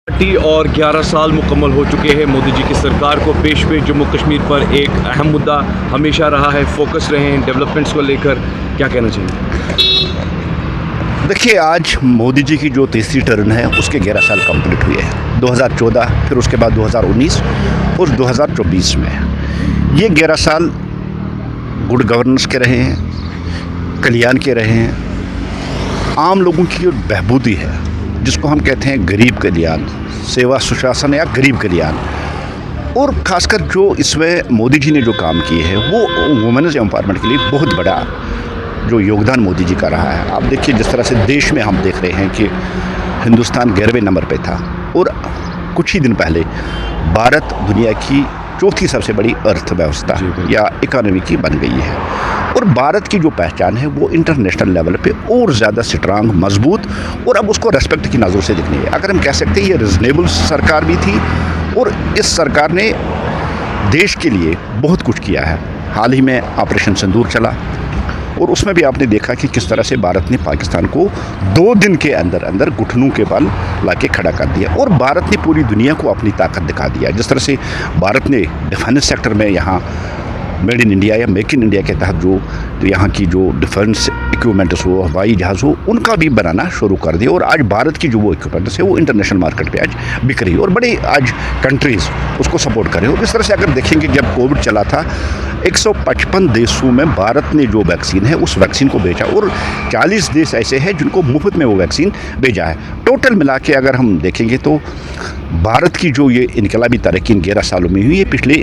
और 11 साल मुकम्मल हो चुके हैं मोदी जी की सरकार को। पेश पे जम्मू कश्मीर पर एक अहम मुद्दा हमेशा रहा है, फोकस रहे हैं डेवलपमेंट्स को लेकर, क्या कहना चाहिए? देखिए, आज मोदी जी की जो तीसरी टर्म है उसके 11 साल कंप्लीट हुए हैं। 2014, फिर उसके बाद 2019 और 2024 में ये 11 साल गुड गवर्नेंस के रहे हैं, कल्याण के रहे हैं। आम लोगों की जो बहबूदी है, जिसको हम कहते हैं गरीब कल्याण, सेवा सुशासन या गरीब कल्याण, और ख़ासकर जो इसमें मोदी जी ने जो काम किए हैं वो वुमेन्स एम्पावरमेंट के लिए बहुत बड़ा जो योगदान मोदी जी का रहा है। आप देखिए, जिस तरह से देश में हम देख रहे हैं कि हिंदुस्तान 11वें नंबर पे था और कुछ ही दिन पहले भारत दुनिया की चौथी सबसे बड़ी अर्थव्यवस्था या इकोनॉमी की बन गई है। और भारत की जो पहचान है वो इंटरनेशनल लेवल पे और ज़्यादा स्ट्रांग, मजबूत, और अब उसको रेस्पेक्ट की नज़रों से दिखनी है। अगर हम कह सकते हैं ये रिजनेबल सरकार भी थी और इस सरकार ने देश के लिए बहुत कुछ किया है। हाल ही में ऑपरेशन सिंदूर चला और उसमें भी आपने देखा कि किस तरह से भारत ने पाकिस्तान को 2 दिन के अंदर अंदर घुटनों के बल लाके खड़ा कर दिया और भारत ने पूरी दुनिया को अपनी ताकत दिखा दिया। जिस तरह से भारत ने डिफेंस सेक्टर में यहाँ मेड इन इंडिया या मेक इन इंडिया के तहत जो यहाँ की जो डिफेंस इक्विपमेंट्स हो, हवाई जहाज़ हो, उनका भी बनाना शुरू कर दिया। और आज भारत की जो वो इक्विपमेंट्स है वो इंटरनेशनल मार्केट पे आज बिक रही है और बड़े आज कंट्रीज़ उसको सपोर्ट कर रहे हैं। और इस तरह से अगर देखेंगे, जब कोविड चला था 155 देशों में भारत ने जो वैक्सीन है उस वैक्सीन को बेचा और 40 देश ऐसे हैं जिनको मुफ्त में वो वैक्सीन भेजा है। टोटल मिला के अगर हम देखेंगे तो भारत की जो ये इनकलाबी तरक्की इन 11 सालों में हुई, ये पिछले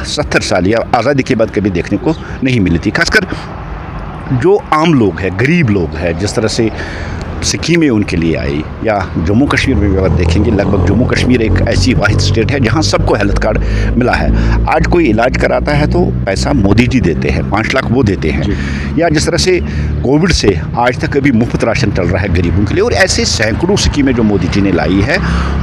70 साल या आज़ादी के बाद कभी देखने को नहीं मिली थी। खासकर जो आम लोग हैं, गरीब लोग हैं, जिस तरह से स्कीमें उनके लिए आई, या जम्मू कश्मीर में भी अगर देखेंगे, लगभग जम्मू कश्मीर एक ऐसी वाहिद स्टेट है जहां सबको हेल्थ कार्ड मिला है। आज कोई इलाज कराता है तो पैसा मोदी जी देते हैं, 5 लाख वो देते हैं। या जिस तरह से कोविड से आज तक अभी मुफ्त राशन चल रहा है गरीबों के लिए, और ऐसे सैकड़ों स्कीमें जो मोदी जी ने लाई है,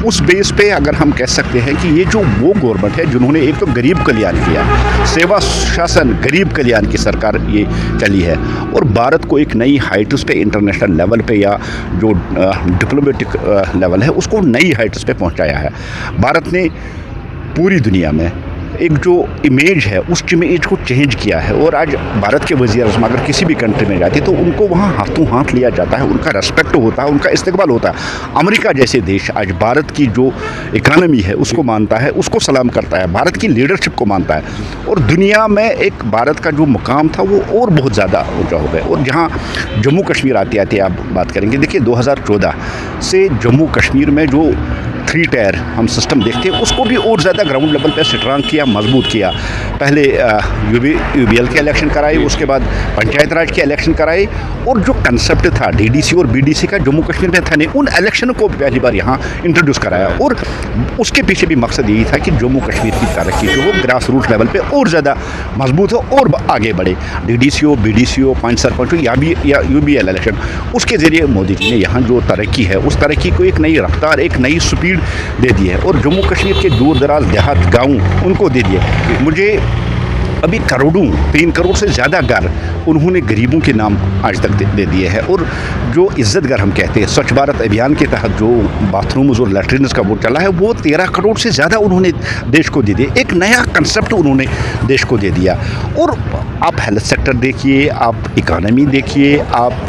उस बेस पे अगर हम कह सकते हैं कि ये जो वो गवर्नमेंट है जिन्होंने एक तो गरीब कल्याण किया, सेवा शासन, गरीब कल्याण की सरकार ये चली है, और भारत को एक नई हाइट्स पे इंटरनेशनल लेवल पे या जो डिप्लोमेटिक लेवल है उसको नई हाइट्स पे पहुंचाया है। भारत ने पूरी दुनिया में एक जो इमेज है उस इमेज को चेंज किया है। और आज भारत के वज़ीर-ए-आज़म अगर किसी भी कंट्री में जाते तो उनको वहाँ हाथों हाथ लिया जाता है, उनका रेस्पेक्ट होता है, उनका इस्तकबाल होता है। अमेरिका जैसे देश आज भारत की जो इकानमी है उसको मानता है, उसको सलाम करता है, भारत की लीडरशिप को मानता है, और दुनिया में एक भारत का जो मुकाम था वो और बहुत ज़्यादा ऊँचा हो गया। और जहाँ जम्मू कश्मीर आते आते आप बात करेंगे, देखिए 2014 से जम्मू कश्मीर में जो 3 टायर हम सिस्टम देखते हैं उसको भी और ज़्यादा ग्राउंड लेवल पे स्ट्रांग किया, मजबूत किया। पहले यूबीएल के इलेक्शन कराए, उसके बाद पंचायत राज के इलेक्शन कराए, और जो कंसेप्ट था डीडीसी और बीडीसी का जम्मू कश्मीर में था नहीं, उन इलेक्शन को पहली बार यहाँ इंट्रोड्यूस कराया। और उसके पीछे भी मकसद यही था कि जम्मू कश्मीर की तरक्की जो हो ग्रास रूट लेवल पर और ज़्यादा मजबूत हो और आगे बढ़े। डीडीसी हो, बीडीसी हो, 5 सरपंच हो, या यूबीएल इलेक्शन, उसके ज़रिए मोदी जी ने यहाँ जो तरक्की है उस तरक्की को एक नई रफ्तार, एक नई स्पीड दे दी है। और जम्मू कश्मीर के दूर दराज देहात गाँव उनको दे दिए। मुझे अभी करोड़ों, 3 करोड़ से ज़्यादा घर उन्होंने गरीबों के नाम आज तक दे दिए हैं। और जो इज़्ज़त घर हम कहते हैं, स्वच्छ भारत अभियान के तहत जो बाथरूम्स और लैट्रिन्स का वो चला है वो 13 करोड़ से ज़्यादा उन्होंने देश को दे दिए। एक नया कंसेप्ट उन्होंने देश को दे दिया। और आप हेल्थ सेक्टर देखिए, आप इकानमी देखिए, आप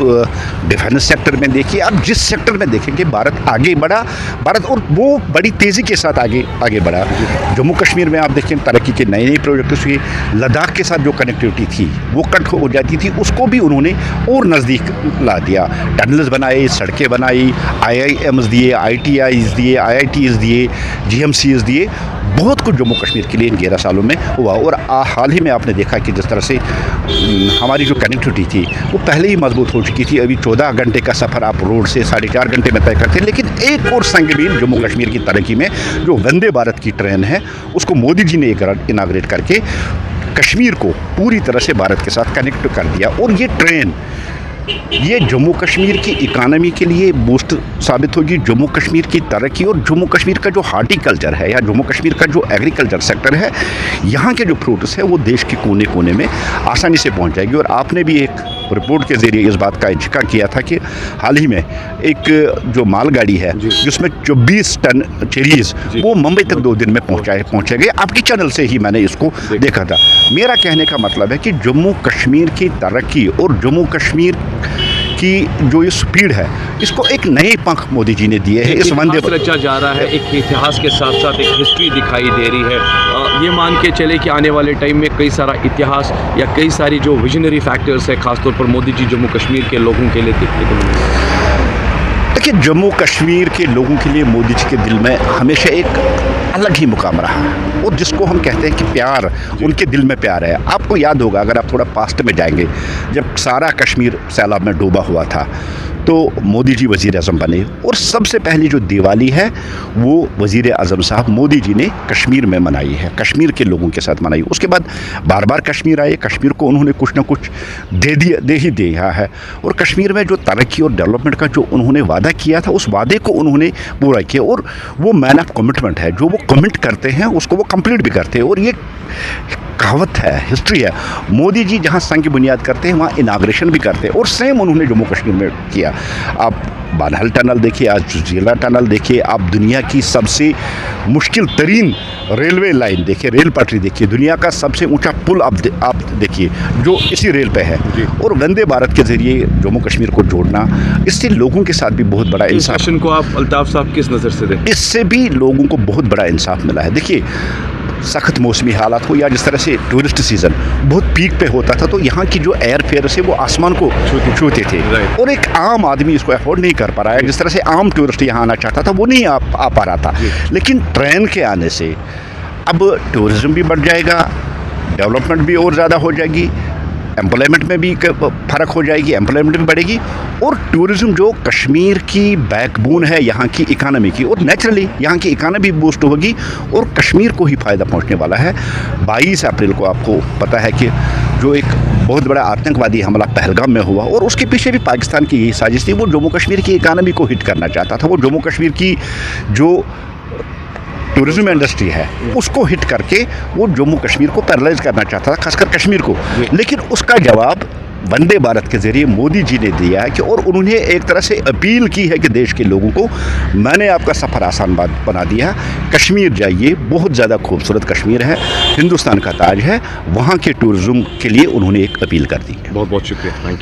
डिफेंस सेक्टर में देखिए, आप जिस सेक्टर में देखेंगे भारत आगे बढ़ा, भारत और वो बड़ी तेज़ी के साथ आगे बढ़ा। जम्मू कश्मीर में आप देखें तरक्की के नए नए प्रोजेक्ट्स हुए। लद्दाख के साथ जो कनेक्टिविटी थी वो कट हो जाती थी, उसको भी उन्होंने और नज़दीक ला दिया। टनल्स बनाए, सड़कें बनाई, IIMs दिए, ITIs दिए, IITs दिए, GMCs दिए, बहुत कुछ जम्मू कश्मीर के लिए इन 11 सालों में हुआ। और हाल ही में आपने देखा कि जिस तरह से हमारी जो कनेक्टिविटी थी वो पहले ही मजबूत हो चुकी थी। अभी 14 घंटे का सफ़र आप रोड से 4.5 घंटे में तय करते हैं, लेकिन एक और संगीन जम्मू कश्मीर की तरक्की में जो वंदे भारत की ट्रेन है उसको मोदी जी ने इनाग्रेट करके कश्मीर को पूरी तरह से भारत के साथ कनेक्ट कर दिया। और ये ट्रेन ये जम्मू कश्मीर की इकानमी के लिए बूस्ट साबित होगी, जम्मू कश्मीर की तरक्की और जम्मू कश्मीर का जो हार्टिकल्चर है या जम्मू कश्मीर का जो एग्रीकल्चर सेक्टर है, यहाँ के जो फ्रूट्स है वो देश के कोने कोने में आसानी से पहुँच जाएगी। और आपने भी एक रिपोर्ट के ज़रिए इस बात का जिक्र किया था कि हाल ही में एक जो मालगाड़ी है जिसमें 24 टन चेरीज वो मुंबई तक 2 दिन में पहुँचे गए। आपके चैनल से ही मैंने इसको देखा था। मेरा कहने का मतलब है कि जम्मू कश्मीर की तरक्की और जम्मू कश्मीर की जो ये स्पीड है इसको एक नए पंख मोदी जी ने दिए हैं। इस वंदे रचा जा रहा है, एक इतिहास के साथ साथ एक हिस्ट्री दिखाई दे रही है। ये मान के चले कि आने वाले टाइम में कई सारा इतिहास या कई सारी जो विजनरी फैक्टर्स है खासतौर पर मोदी जी जम्मू कश्मीर के लोगों के लिए देखने को मिलेंगे। देखिए, जम्मू कश्मीर के लोगों के लिए मोदी जी के दिल में हमेशा एक अलग ही मुकाम रहा है और जिसको हम कहते हैं कि प्यार, उनके दिल में प्यार है। आपको याद होगा अगर आप थोड़ा पास्ट में जाएंगे, जब सारा कश्मीर सैलाब में डूबा हुआ था तो मोदी जी वज़ीर आज़म बने और सबसे पहली जो दिवाली है वो वज़ीर आज़म साहब मोदी जी ने कश्मीर में मनाई है, कश्मीर के लोगों के साथ मनाई। उसके बाद बार बार कश्मीर आए, कश्मीर को उन्होंने कुछ ना कुछ दे ही दिया है और कश्मीर में जो तरक्की और डेवलपमेंट का जो उन्होंने वादा किया था उस वादे को उन्होंने पूरा किया और वो मैन ऑफ कमिटमेंट है। जो वो कमिट करते हैं उसको वो कंप्लीट भी करते हैं और ये कहावत है, हिस्ट्री है। मोदी जी जहाँ संघ की बुनियाद करते हैं वहाँ इनाग्रेशन भी करते हैं और सेम उन्होंने जम्मू कश्मीर में किया। आप बानहल टनल देखिए, आज जिला टनल देखिए, आप दुनिया की सबसे मुश्किल तरीन रेलवे लाइन देखिए, रेल पटरी देखिए, दुनिया का सबसे ऊंचा पुल आप देखिए जो इसी रेल पे है और वंदे भारत के ज़रिए जम्मू कश्मीर को जोड़ना, इससे लोगों के साथ भी बहुत बड़ा इंसाफ को आप अल्ताफ़ साहब किस नज़र से देखें? इससे भी लोगों को बहुत बड़ा इंसाफ मिला है। देखिए, सख्त मौसमी हालात हो या जिस तरह से टूरिस्ट सीज़न बहुत पीक पे होता था तो यहाँ की जो एयर फेयर है वो आसमान को छूते थे और एक आम आदमी इसको अफोर्ड नहीं कर पा रहा है। जिस तरह से आम टूरिस्ट यहाँ आना चाहता था वो नहीं आ पा रहा था, लेकिन ट्रेन के आने से अब टूरिज़्म भी बढ़ जाएगा, डेवलपमेंट भी और ज़्यादा हो जाएगी, एम्प्लॉयमेंट में भी फ़र्क हो जाएगी, एम्प्लॉयमेंट भी बढ़ेगी और टूरिज़्म जो कश्मीर की बैकबोन है यहाँ की इकानमी की और नेचुरली यहाँ की इकानमी बूस्ट होगी और कश्मीर को ही फ़ायदा पहुँचने वाला है। 22 अप्रैल को आपको पता है कि जो एक बहुत बड़ा आतंकवादी हमला पहलगाम में हुआ और उसके पीछे भी पाकिस्तान की यही साजिश थी। वो जम्मू कश्मीर की इकानमी को हिट करना चाहता था। वो जम्मू कश्मीर की जो टूरिज्म इंडस्ट्री है उसको हिट करके वो जम्मू कश्मीर को पैरालाइज करना चाहता था, खासकर कश्मीर को। लेकिन उसका जवाब वंदे भारत के ज़रिए मोदी जी ने दिया है कि और उन्होंने एक तरह से अपील की है कि देश के लोगों को मैंने आपका सफ़र आसान बना दिया, कश्मीर जाइए, बहुत ज़्यादा खूबसूरत कश्मीर है, हिंदुस्तान का ताज है। वहाँ के टूरिज़्म के लिए उन्होंने एक अपील कर दी है। बहुत बहुत शुक्रिया, थैंक यू।